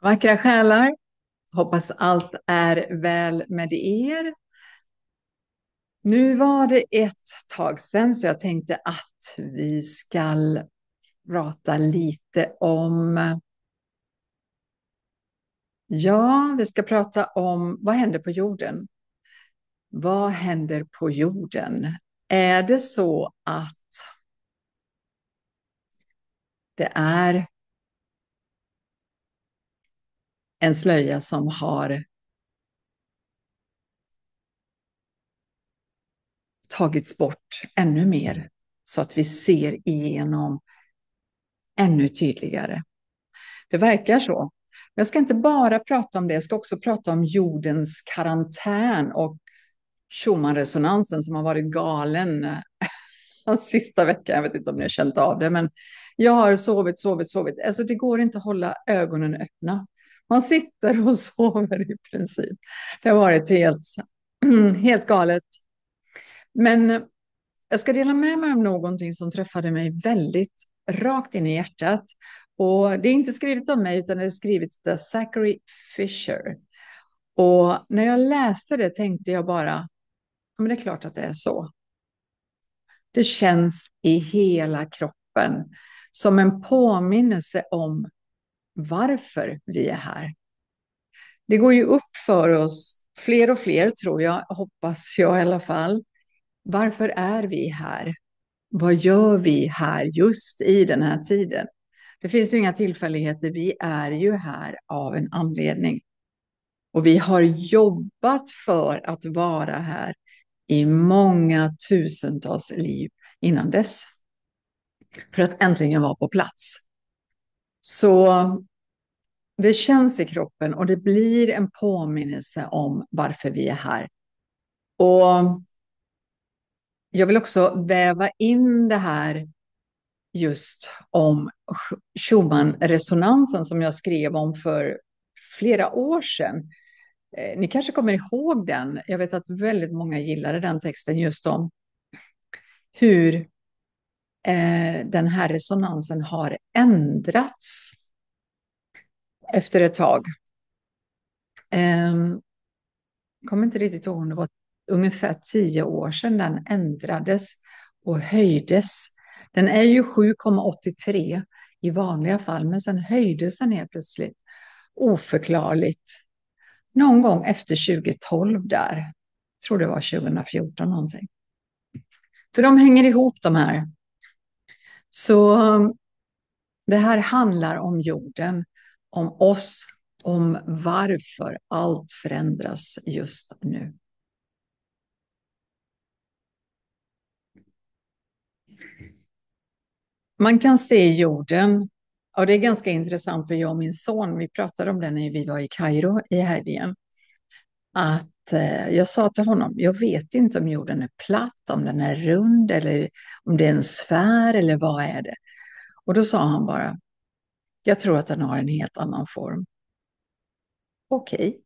Vackra själar, hoppas allt är väl med er. Nu var det ett tag sedan så jag tänkte att vi ska prata lite om, vi ska prata om vad händer på jorden? Vad händer på jorden? Är det så att det är en slöja som har tagits bort ännu mer så att vi ser igenom ännu tydligare? Det verkar så. Jag ska inte bara prata om det, jag ska också prata om jordens karantän och Schumann-resonansen som har varit galen den sista veckan. Jag vet inte om ni har känt av det, men jag har sovit. Alltså det går inte att hålla ögonen öppna. Man sitter och sover i princip. Det har varit helt galet. Men jag ska dela med mig om någonting som träffade mig väldigt rakt in i hjärtat. Och det är inte skrivet av mig utan det är skrivet av Zachary Fisher. Och när jag läste det tänkte jag bara, ja, men det är klart att det är så. Det känns i hela kroppen som en påminnelse om varför vi är här. Det går ju upp för oss, fler och fler tror jag, hoppas jag i alla fall. Varför är vi här? Vad gör vi här just i den här tiden? Det finns ju inga tillfälligheter. Vi är ju här av en anledning. Och vi har jobbat för att vara här i många tusentals liv innan dess. För att äntligen vara på plats. Så det känns i kroppen och det blir en påminnelse om varför vi är här. Och jag vill också väva in det här just om Schumann-resonansen som jag skrev om för flera år sedan. Ni kanske kommer ihåg den. Jag vet att väldigt många gillade den texten just om hur den här resonansen har ändrats efter ett tag. Jag kommer inte riktigt ihåg om det var ungefär 10 år sedan den ändrades och höjdes. Den är ju 7,83 i vanliga fall, men sen höjdes den helt plötsligt oförklarligt. Någon gång efter 2012 där. Jag tror det var 2014 någonting. För de hänger ihop de här. Så det här handlar om jorden, om oss, om varför allt förändras just nu. Man kan se jorden, och det är ganska intressant för jag och min son, vi pratade om det när vi var i Kairo i helgen, att jag sa till honom, jag vet inte om jorden är platt, om den är rund eller om det är en sfär eller vad är det? Och då sa han bara, jag tror att den har en helt annan form. Okej,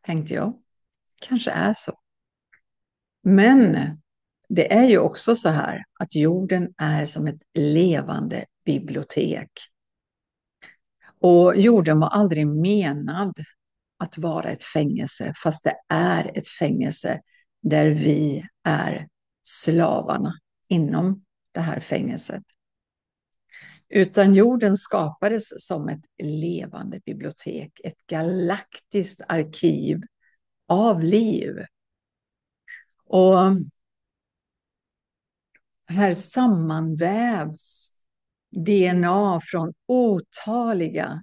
tänkte jag, kanske är så. Men det är ju också så här att jorden är som ett levande bibliotek. Och jorden var aldrig menad att vara ett fängelse, fast det är ett fängelse där vi är slavarna inom det här fängelset. Utan jorden skapades som ett levande bibliotek, ett galaktiskt arkiv av liv. Och här sammanvävs DNA från otaliga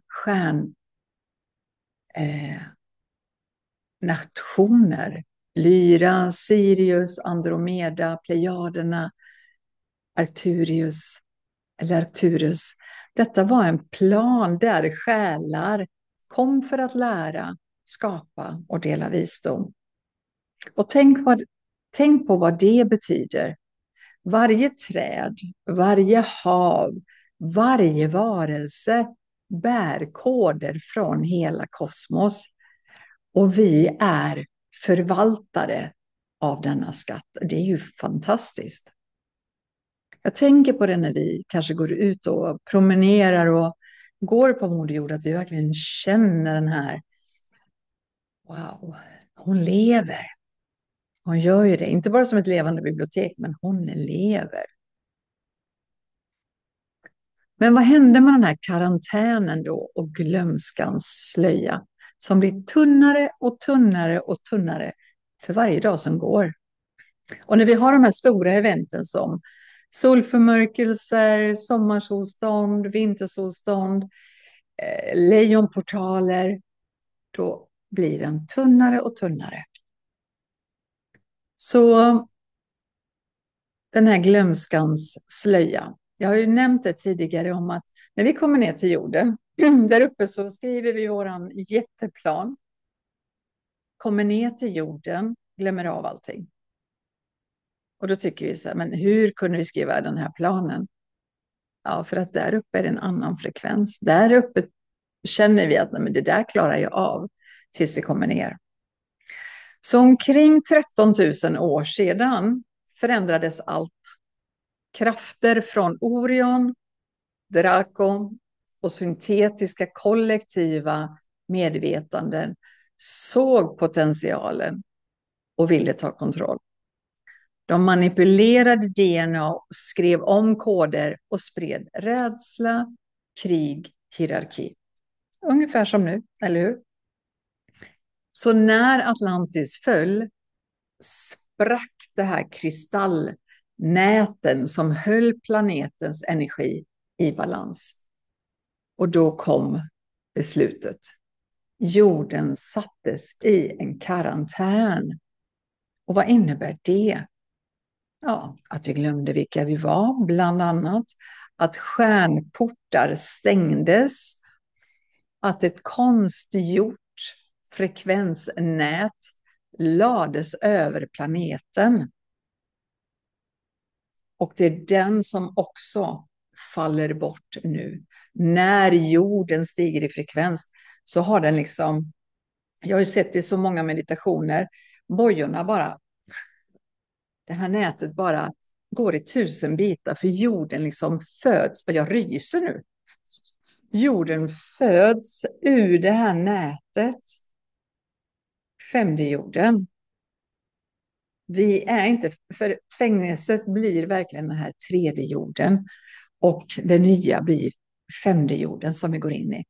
nationer. Lyra, Sirius, Andromeda, Plejaderna, Arcturus. Detta var en plan där själar kom för att lära, skapa och dela visdom. Och tänk på vad det betyder. Varje träd, varje hav, varje varelse bär koder från hela kosmos. Och vi är förvaltare av denna skatt. Det är ju fantastiskt. Jag tänker på det när vi kanske går ut och promenerar och går på Moder Jord, att vi verkligen känner den här, wow, hon lever. Hon gör ju det, inte bara som ett levande bibliotek, men hon lever. Men vad hände med den här karantänen då och glömskans slöja som blir tunnare och tunnare och tunnare för varje dag som går? Och när vi har de här stora eventen som solförmörkelser, sommarsolstånd, vintersolstånd, lejonportaler, då blir den tunnare och tunnare. Så den här glömskans slöja. Jag har ju nämnt det tidigare om att när vi kommer ner till jorden, där uppe så skriver vi våran jätteplan. Kommer ner till jorden, glömmer av allting. Och då tycker vi så här, men hur kunde vi skriva den här planen? Ja, för att där uppe är det en annan frekvens. Där uppe känner vi att nej, men det där klarar jag av tills vi kommer ner. Så omkring 13 000 år sedan förändrades allt. Krafter från Orion, Draco och syntetiska kollektiva medvetanden såg potentialen och ville ta kontroll. De manipulerade DNA, skrev om koder och spred rädsla, krig, hierarki. Ungefär som nu, eller hur? Så när Atlantis föll sprack det här kristallnäten som höll planetens energi i balans. Och då kom beslutet. Jorden sattes i en karantän. Och vad innebär det? Ja, att vi glömde vilka vi var, bland annat. Att stjärnportar stängdes. Att ett konstgjort frekvensnät lades över planeten. Och det är den som också faller bort nu. När jorden stiger i frekvens så har den liksom, jag har ju sett det i så många meditationer, bojorna bara, det här nätet bara går i 1000 bitar för jorden liksom föds, och jag ryser nu. Jorden föds ur det här nätet. 5D jorden. Vi är inte, för fängelset blir verkligen den här 3D jorden och det nya blir 5D jorden som vi går in i.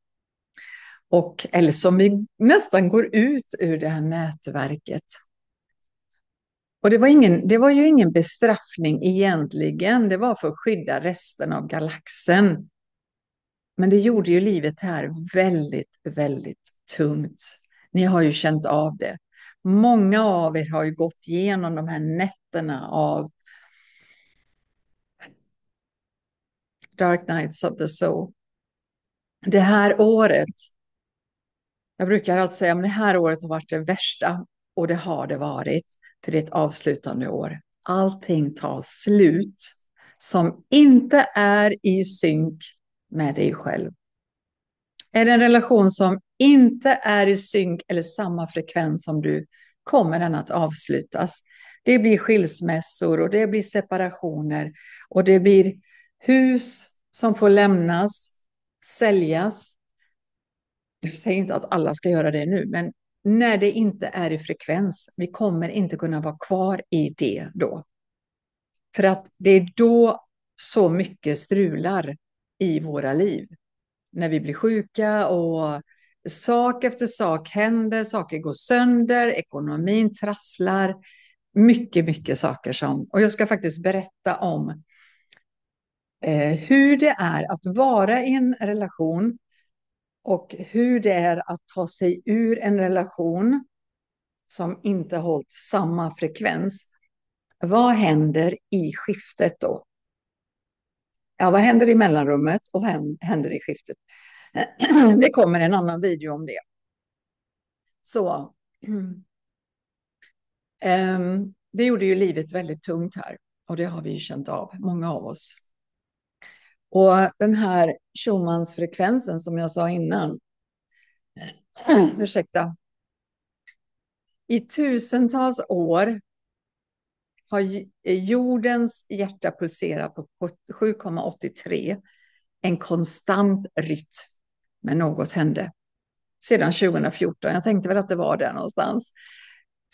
Och, eller som vi nästan går ut ur det här nätverket. Och det var ju ingen bestraffning egentligen, det var för att skydda resten av galaxen. Men det gjorde ju livet här väldigt, väldigt tungt. Ni har ju känt av det. Många av er har ju gått igenom de här nätterna av Dark Nights of the Soul. Det här året, jag brukar alltid säga att det här året har varit det värsta, och det har det varit, för det är ett avslutande år. Allting tar slut som inte är i synk med dig själv. Är det en relation som inte är i synk eller samma frekvens som du, kommer den att avslutas. Det blir skilsmässor och det blir separationer och det blir hus som får lämnas, säljas. Jag säger inte att alla ska göra det nu, men när det inte är i frekvens, vi kommer inte kunna vara kvar i det då. För att det är då så mycket strular i våra liv. När vi blir sjuka och sak efter sak händer, saker går sönder, ekonomin trasslar, mycket, mycket saker som... Och jag ska faktiskt berätta om hur det är att vara i en relation och hur det är att ta sig ur en relation som inte hållit samma frekvens. Vad händer i skiftet då? Ja, vad händer i mellanrummet och vad händer i skiftet? Det kommer en annan video om det. Så det gjorde ju livet väldigt tungt här. Och det har vi ju känt av, många av oss. Och den här Schumanns-frekvensen som jag sa innan. Ursäkta. I tusentals år har jordens hjärta pulserat på 7,83. En konstant rytm. Men något hände. Sedan 2014, jag tänkte väl att det var där någonstans,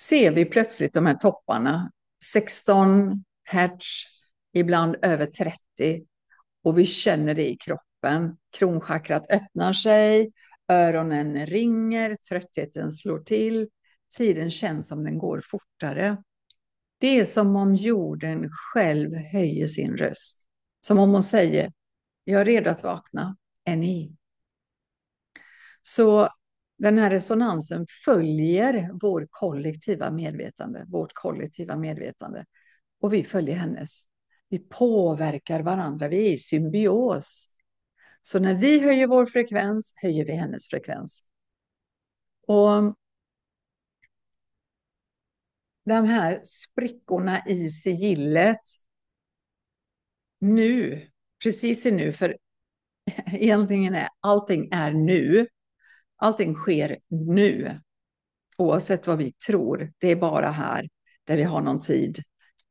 ser vi plötsligt de här topparna. 16 hertz, ibland över 30. Och vi känner det i kroppen. Kronchakrat öppnar sig, öronen ringer, tröttheten slår till. Tiden känns som den går fortare. Det är som om jorden själv höjer sin röst. Som om hon säger, jag är redo att vakna, är ni? Så den här resonansen följer vårt kollektiva medvetande. Och vi följer hennes. Vi påverkar varandra, vi är i symbios. Så när vi höjer vår frekvens, höjer vi hennes frekvens. Och de här sprickorna i sigillet, nu, precis i nu, för egentligen är allting är nu. Allting sker nu. Oavsett vad vi tror, det är bara här där vi har någon tid.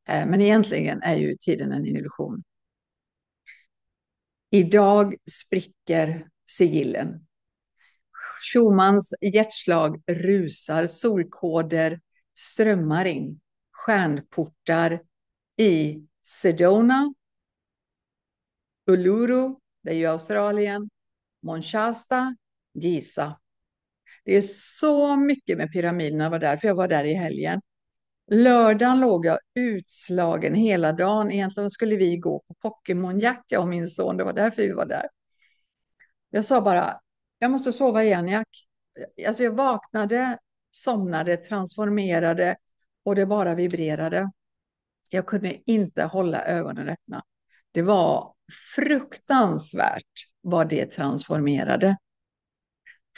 Men egentligen är ju tiden en illusion. Idag spricker sigillen. Schumans hjärtslag rusar, solkoder strömmar in, stjärnportar i Sedona, Uluru, det är ju Australien, Monshasta, Giza. Det är så mycket med pyramiderna, var därför jag var där i helgen. Lördagen låg jag utslagen hela dagen. Egentligen skulle vi gå på Pokémonjakt, jag och min son. Det var därför vi var där. Jag sa bara, jag måste sova igen, Jack. Alltså jag vaknade, somnade, transformerade och det bara vibrerade. Jag kunde inte hålla ögonen öppna. Det var fruktansvärt vad det transformerade.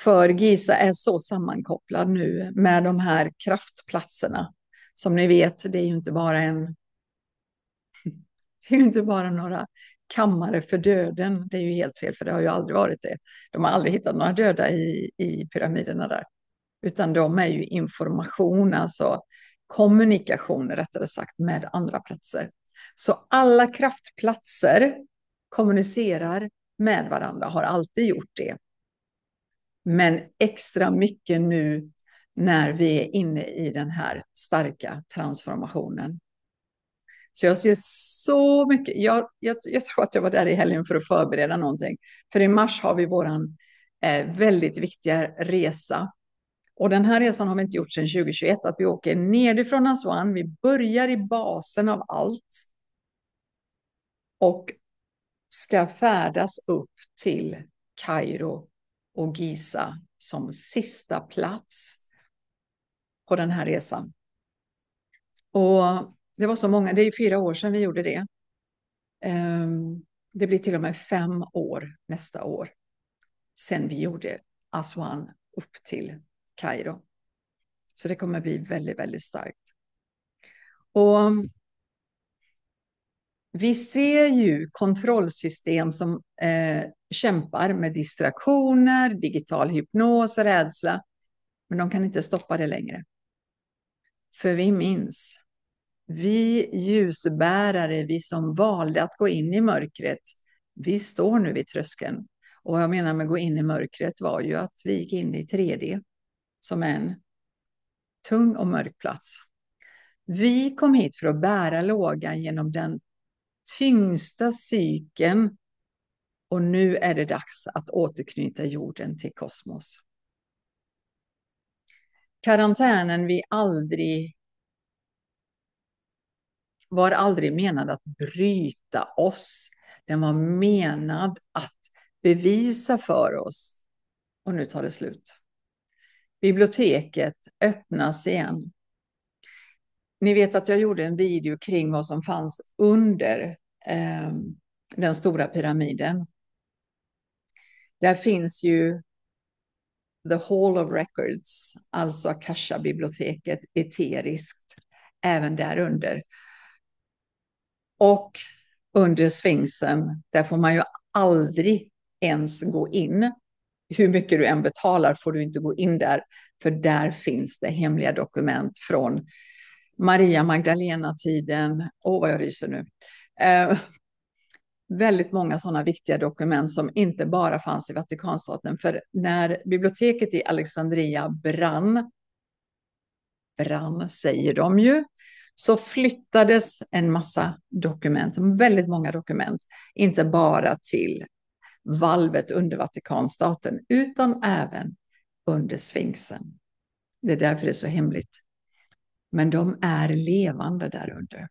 För Giza är så sammankopplad nu med de här kraftplatserna. Som ni vet, det är ju inte bara det är ju inte bara några kammare för döden. Det är ju helt fel, för det har ju aldrig varit det. De har aldrig hittat några döda i pyramiderna där. Utan de är ju information, alltså kommunikation rättare sagt med andra platser. Så alla kraftplatser kommunicerar med varandra, har alltid gjort det. Men extra mycket nu när vi är inne i den här starka transformationen. Så jag ser så mycket. Jag tror att jag var där i helgen för att förbereda någonting. För i mars har vi våran väldigt viktiga resa. Och den här resan har vi inte gjort sedan 2021. Att vi åker nedifrån Aswan. Vi börjar i basen av allt. Och ska färdas upp till Kairo och Giza som sista plats på den här resan. Och det var så många, det är 4 år sedan vi gjorde det. Det blir till och med 5 år nästa år sedan vi gjorde Aswan upp till Kairo. Så det kommer bli väldigt, väldigt starkt. Och vi ser ju kontrollsystem som kämpar med distraktioner, digital hypnos, rädsla. Men de kan inte stoppa det längre. För vi minns, vi ljusbärare, vi som valde att gå in i mörkret, vi står nu vid tröskeln. Och vad jag menar med gå in i mörkret var ju att vi gick in i 3D som en tung och mörk plats. Vi kom hit för att bära lågan genom den tyngsta cykeln. Och nu är det dags att återknyta jorden till kosmos. Karantänen var aldrig menad att bryta oss. Den var menad att bevisa för oss. Och nu tar det slut. Biblioteket öppnas igen. Ni vet att jag gjorde en video kring vad som fanns under den stora pyramiden. Där finns ju The Hall of Records, alltså Akasha-biblioteket, eteriskt, även där under. Och under Sphinxen, där får man ju aldrig ens gå in. Hur mycket du än betalar får du inte gå in där, för där finns det hemliga dokument från Maria Magdalena-tiden. Vad jag ryser nu. väldigt många sådana viktiga dokument som inte bara fanns i Vatikanstaten. För när biblioteket i Alexandria brann säger de ju, så flyttades en massa dokument, väldigt många dokument, inte bara till valvet under Vatikanstaten utan även under Sfinxen. Det är därför det är så hemligt. Men de är levande där under.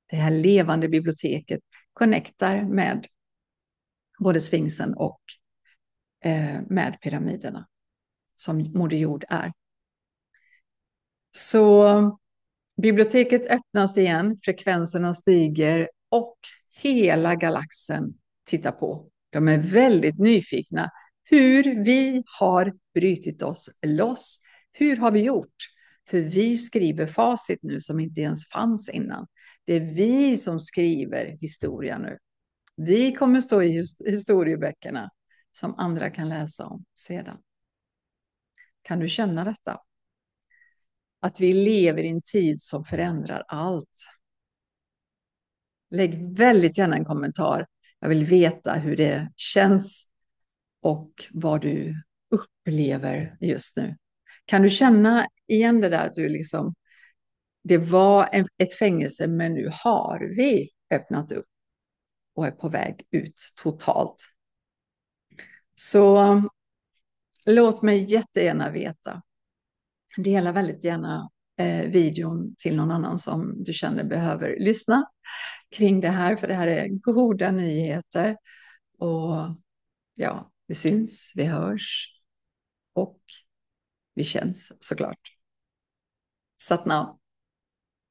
Det här levande biblioteket connectar med både Sfinxen och med pyramiderna som Moder Jord är. Så biblioteket öppnas igen, frekvenserna stiger och hela galaxen tittar på. De är väldigt nyfikna hur vi har brytit oss loss. Hur har vi gjort? För vi skriver facit nu som inte ens fanns innan. Det är vi som skriver historia nu. Vi kommer stå i historieböckerna som andra kan läsa om sedan. Kan du känna detta? Att vi lever i en tid som förändrar allt. Lägg väldigt gärna en kommentar. Jag vill veta hur det känns och vad du upplever just nu. Kan du känna igen det där att du liksom, det var ett fängelse men nu har vi öppnat upp och är på väg ut totalt. Så låt mig jättegärna veta. Dela väldigt gärna videon till någon annan som du känner behöver lyssna kring det här, för det här är goda nyheter. Och ja, vi syns, vi hörs och vi känns såklart. Satnam.